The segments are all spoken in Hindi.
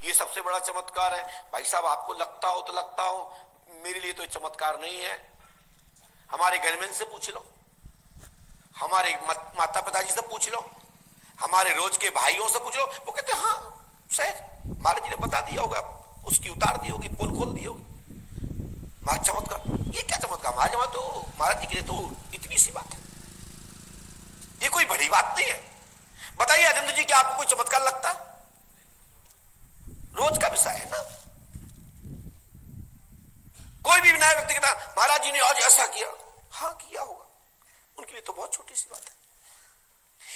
ये सबसे बड़ा चमत्कार है। भाई साहब, आपको लगता हो तो लगता हो, मेरे लिए तो चमत्कार नहीं है। हमारे गनमैन से पूछ लो, हमारे माता पिताजी से पूछ लो, हमारे रोज के भाइयों से पूछ लो, वो कहते हैं हाँ शायद महाराज जी ने बता दिया होगा, उसकी उतार दी होगी, पोल खोल दी होगी। महाराज चमत्कार, ये क्या चमत्कार महाराज? तो महाराज जी के लिए तो इतनी सी बात है, ये कोई बड़ी बात नहीं है। बताइए अजेंद्र जी, क्या आपको कोई चमत्कार लगता? रोज का विषय है ना। कोई भी विनायक व्यक्ति कहता महाराज जी ने आज ऐसा किया, हाँ किया होगा, उनके लिए तो बहुत छोटी सी बात है।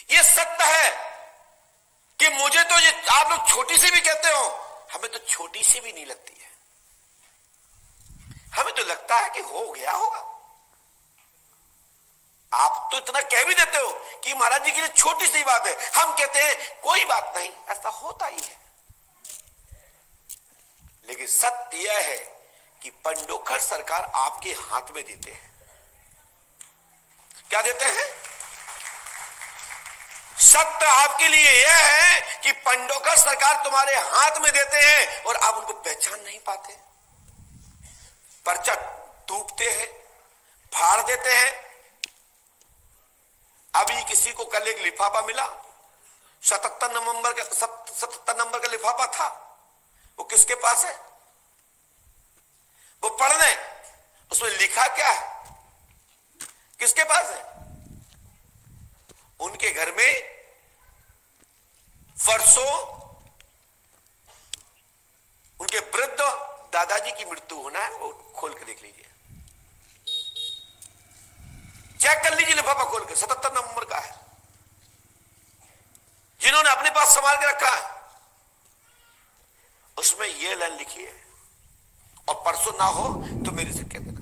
ये सत्य है कि मुझे तो ये आप लोग छोटी सी भी कहते हो, हमें तो छोटी सी भी नहीं लगती है। हमें तो लगता है कि हो गया होगा। आप तो इतना कह भी देते हो कि महाराज जी के लिए छोटी सी बात है, हम कहते हैं कोई बात नहीं, ऐसा होता ही है। लेकिन सत्य यह है कि पंडोखर सरकार आपके हाथ में देते हैं। क्या देते हैं? सत्य आपके लिए यह है कि पंडोखर सरकार तुम्हारे हाथ में देते हैं और आप उनको पहचान नहीं पाते। पर्चा टूटते हैं, फाड़ देते हैं। अभी किसी को कल एक लिफाफा मिला, 77 नंबर का लिफाफा था, वो किसके पास है? वो पढ़ लें, उसमें लिखा क्या है, किसके पास है? उनके घर में परसों उनके वृद्ध दादाजी की मृत्यु होना है, वो खोल के देख लीजिए, चेक कर लीजिए लिफाफा खोल के, 77 नंबर का है, जिन्होंने अपने पास संभाल के रखा है। उसमें यह लाइन लिखी है, और परसों ना हो तो मेरे से कह देना,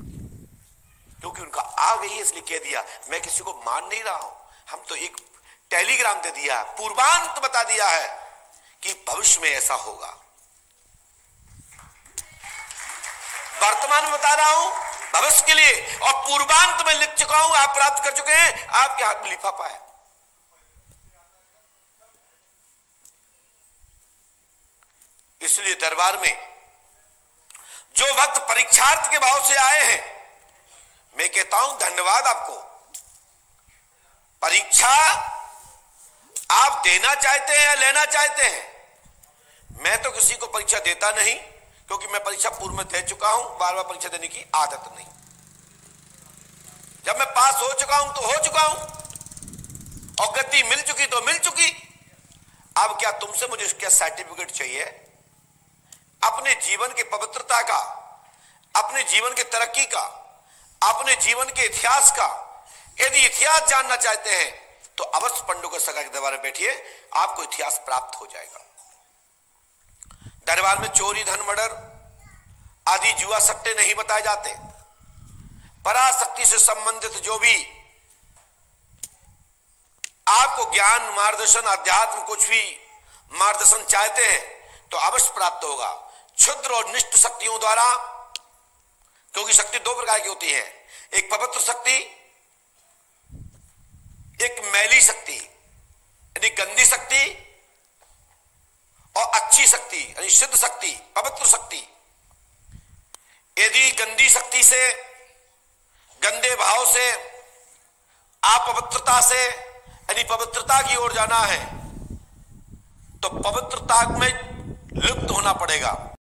क्योंकि उनका आ गई है इसलिए कह दिया। मैं किसी को मान नहीं रहा हूं, हम तो एक टेलीग्राम दे दिया, पूर्वांत बता दिया है कि भविष्य में ऐसा होगा। वर्तमान में बता रहा हूं भविष्य के लिए, और पूर्वांत में लिख चुका हूं, आप प्राप्त कर चुके हैं, आपके हाथ में लिफाफा है। इसलिए दरबार में जो भक्त परीक्षार्थ के भाव से आए हैं, मैं कहता हूं धन्यवाद आपको। परीक्षा आप देना चाहते हैं या लेना चाहते हैं? मैं तो किसी को परीक्षा देता नहीं, क्योंकि मैं परीक्षा पूर्व में दे चुका हूं, बार बार परीक्षा देने की आदत नहीं। जब मैं पास हो चुका हूं तो हो चुका हूं, और गति मिल चुकी तो मिल चुकी। अब क्या तुमसे मुझे क्या सर्टिफिकेट चाहिए? अपने जीवन की पवित्रता का, अपने जीवन की तरक्की का, अपने जीवन के इतिहास का यदि इतिहास जानना चाहते हैं तो अवश्य पंडोखर सरकार के दरबार में बैठिए, आपको इतिहास प्राप्त हो जाएगा। दरबार में चोरी, धन, मर्डर आदि जुआ सट्टे नहीं बताए जाते। पराशक्ति से संबंधित जो भी आपको ज्ञान, मार्गदर्शन, अध्यात्म कुछ भी मार्गदर्शन चाहते हैं तो अवश्य प्राप्त होगा। क्षुद्र और निष्ठ शक्तियों द्वारा, क्योंकि शक्ति दो प्रकार की होती है, एक पवित्र शक्ति, एक मैली शक्ति यानी गंदी शक्ति, और अच्छी शक्ति यानी शुद्ध शक्ति, पवित्र शक्ति। यदि गंदी शक्ति से, गंदे भाव से, अपवित्रता से यानी पवित्रता की ओर जाना है तो पवित्रता में लुप्त होना पड़ेगा।